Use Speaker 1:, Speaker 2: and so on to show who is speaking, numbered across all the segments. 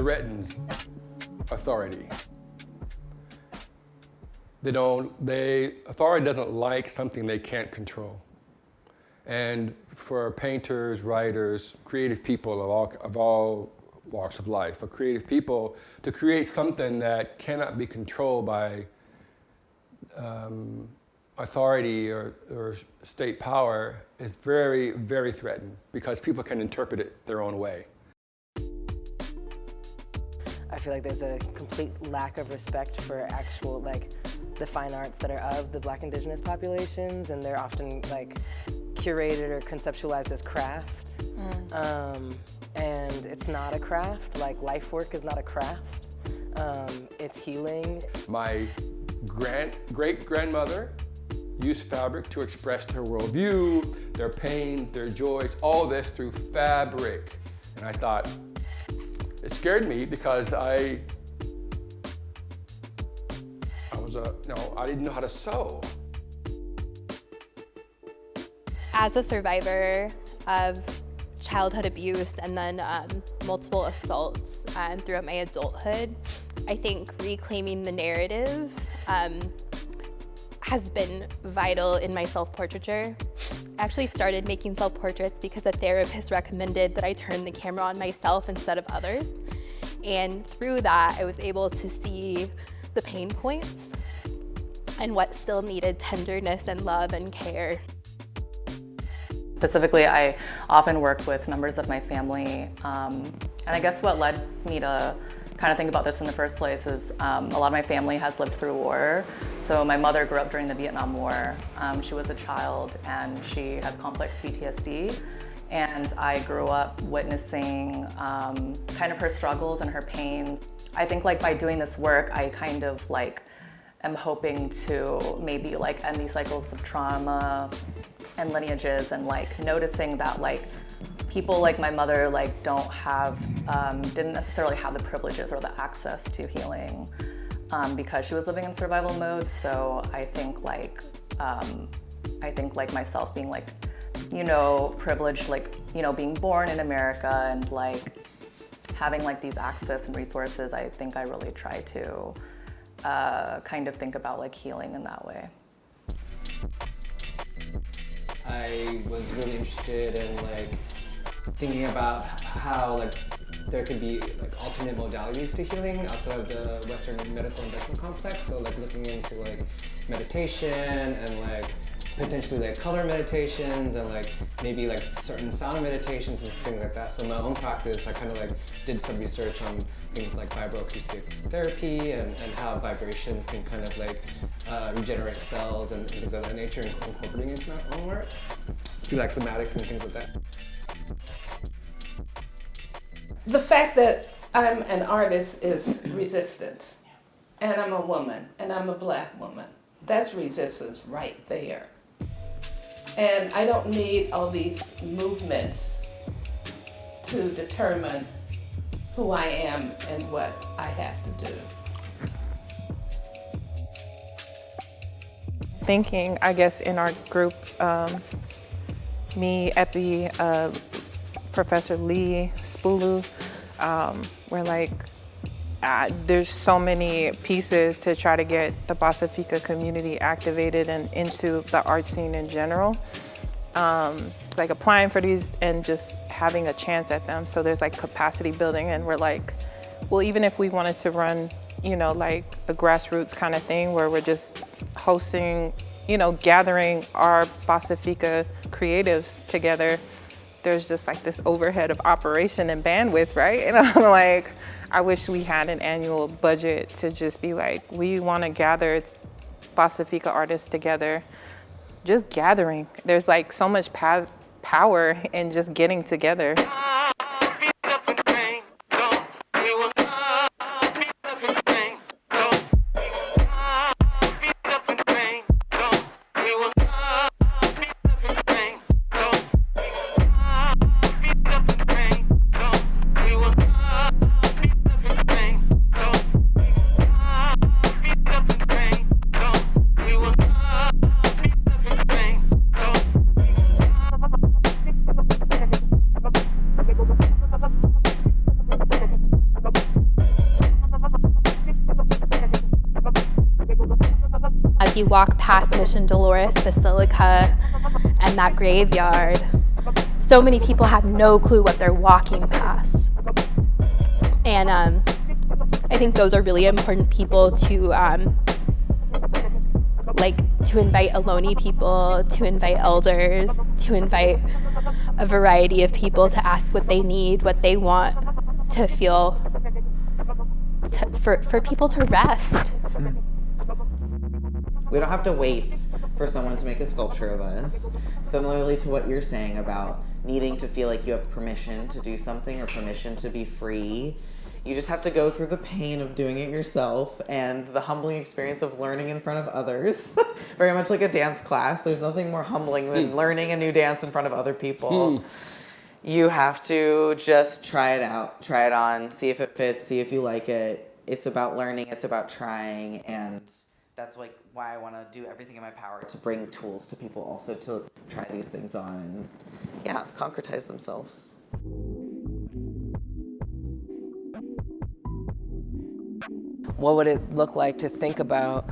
Speaker 1: threatens authority. Authority doesn't like something they can't control. And for painters, writers, creative people of all walks of life, for creative people to create something that cannot be controlled by authority or state power is very, very threatened because people can interpret it their own way.
Speaker 2: I feel like there's a complete lack of respect for actual, the fine arts that are of the Black Indigenous populations, and they're often curated or conceptualized as craft. And it's not a craft, life work is not a craft. It's healing.
Speaker 1: My great-grandmother used fabric to express her worldview, their pain, their joys, all this through fabric. And I thought, it scared me because I didn't know how to sew.
Speaker 3: As a survivor of childhood abuse and then multiple assaults throughout my adulthood, I think reclaiming the narrative has been vital in my self-portraiture. I actually started making self-portraits because a therapist recommended that I turn the camera on myself instead of others. And through that, I was able to see the pain points and what still needed tenderness and love and care.
Speaker 4: Specifically, I often work with members of my family, and I guess what led me to kind of think about this in the first place is a lot of my family has lived through war. So my mother grew up during the Vietnam War. She was a child and she has complex PTSD. And I grew up witnessing kind of her struggles and her pains. I think by doing this work, I kind of am hoping to maybe end these cycles of trauma and lineages, and noticing that people like my mother don't have, didn't necessarily have the privileges or the access to healing because she was living in survival mode. So I think myself being privileged, being born in America and having these access and resources, I think I really try to kind of think about healing in that way.
Speaker 5: I was really interested in thinking about how there could be alternate modalities to healing outside of the Western medical industrial complex. So looking into meditation and potentially color meditations and maybe certain sound meditations and things like that. So in my own practice, I kind of did some research on things like vibroacoustic therapy and how vibrations can kind of regenerate cells and things of that nature, and incorporating into my own work through somatics and things like that.
Speaker 6: The fact that I'm an artist is resistance, and I'm a woman, and I'm a Black woman. That's resistance right there. And I don't need all these movements to determine who I am and what I have to do.
Speaker 7: Thinking, I guess, in our group, me, Epi, Professor Lee, SPULU, we're there's so many pieces to try to get the Pacifica community activated and into the art scene in general. Applying for these and just having a chance at them. So there's capacity building, and we're well, even if we wanted to run, a grassroots kind of thing where we're just hosting, gathering our Pacifica creatives together, there's just this overhead of operation and bandwidth, right? And I'm I wish we had an annual budget to just be we want to gather Pacifica artists together. Just gathering. There's so much power in just getting together.
Speaker 3: as you walk past Mission Dolores Basilica and that graveyard, so many people have no clue what they're walking past. And I think those are really important people to to invite Ohlone people, to invite elders, to invite a variety of people to ask what they need, what they want to feel, for people to rest.
Speaker 8: We don't have to wait for someone to make a sculpture of us. Similarly to what you're saying about needing to feel like you have permission to do something or permission to be free, you just have to go through the pain of doing it yourself and the humbling experience of learning in front of others. Very much like a dance class. There's nothing more humbling than learning a new dance in front of other people. You have to just try it out, try it on, see if it fits, see if you like it. It's about learning, it's about trying, and that's like why I want to do everything in my power to bring tools to people also to try these things on and, yeah, concretize themselves.
Speaker 2: What would it look like to think about,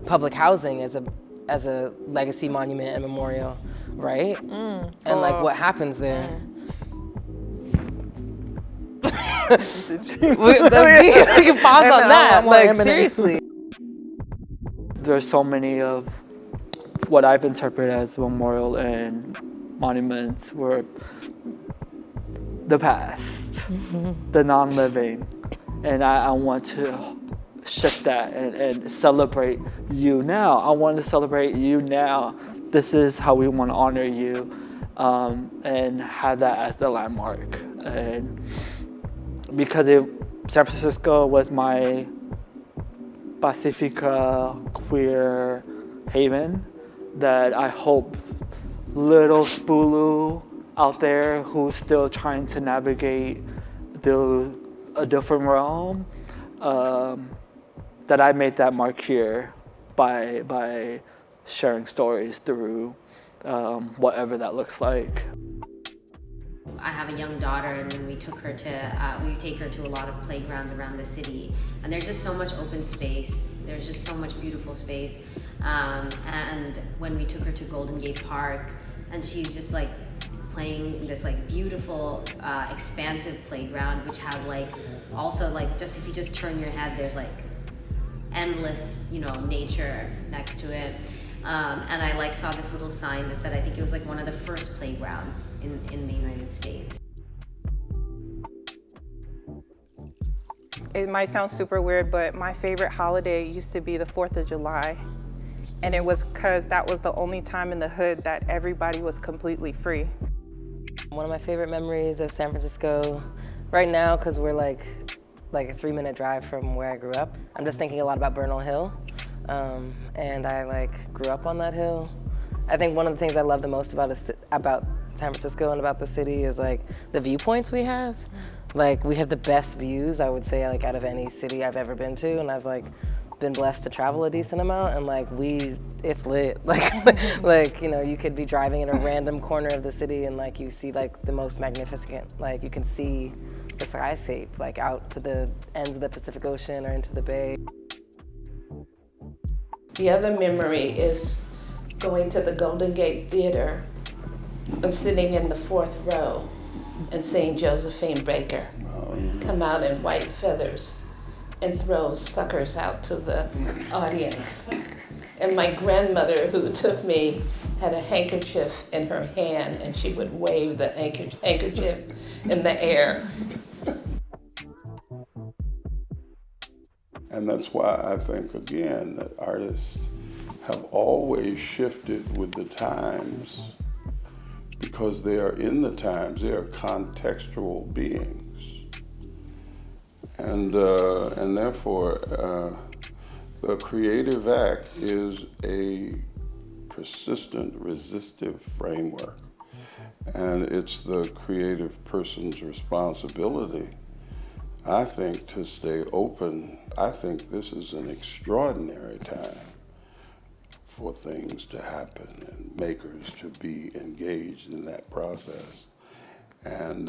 Speaker 2: public housing as a legacy monument and memorial, right? And like what happens there? we can pause on that. Like seriously.
Speaker 9: There's so many of what I've interpreted as memorial and monuments were the past, the non-living, and I want to shift that and celebrate you now. I want to celebrate you now. This is how we want to honor you, and have that as the landmark. And because San Francisco was my Pacifica queer haven, that I hope little SPULU out there who's still trying to navigate a different realm, that I made that mark here by sharing stories through whatever that looks like.
Speaker 10: I have a young daughter, and when we took her to, we take her to a lot of playgrounds around the city, and there's just so much open space. There's just so much beautiful space. And when we took her to Golden Gate Park, and she's just like playing in this like beautiful, expansive playground, which has like also like just if you just turn your head, there's like endless, nature next to it. And I like saw this little sign that said, I think it was like one of the first playgrounds in the United States.
Speaker 7: It might sound super weird, but my favorite holiday used to be the 4th of July. And it was because that was the only time in the hood that everybody was completely free.
Speaker 2: One of my favorite memories of San Francisco right now, because we're like a 3-minute drive from where I grew up. I'm just thinking a lot about Bernal Hill. And I grew up on that hill. I think one of the things I love the most about San Francisco and about the city is like the viewpoints we have. Like we have the best views, I would say, like out of any city I've ever been to, and I've been blessed to travel a decent amount, and it's lit. You could be driving in a random corner of the city and you see the most magnificent, you can see the skyscape out to the ends of the Pacific Ocean or into the bay.
Speaker 6: The other memory is going to the Golden Gate Theater and sitting in the 4th row and seeing Josephine Baker come out in white feathers and throw suckers out to the audience. And my grandmother, who took me, had a handkerchief in her hand, and she would wave the handkerchief in the air.
Speaker 11: And that's why I think, again, that artists have always shifted with the times, because they are in the times, they are contextual beings. And therefore, the creative act is a persistent, resistive framework. And it's the creative person's responsibility, I think, to stay open. I think this is an extraordinary time for things to happen and makers to be engaged in that process. And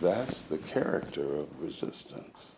Speaker 11: that's the character of resistance.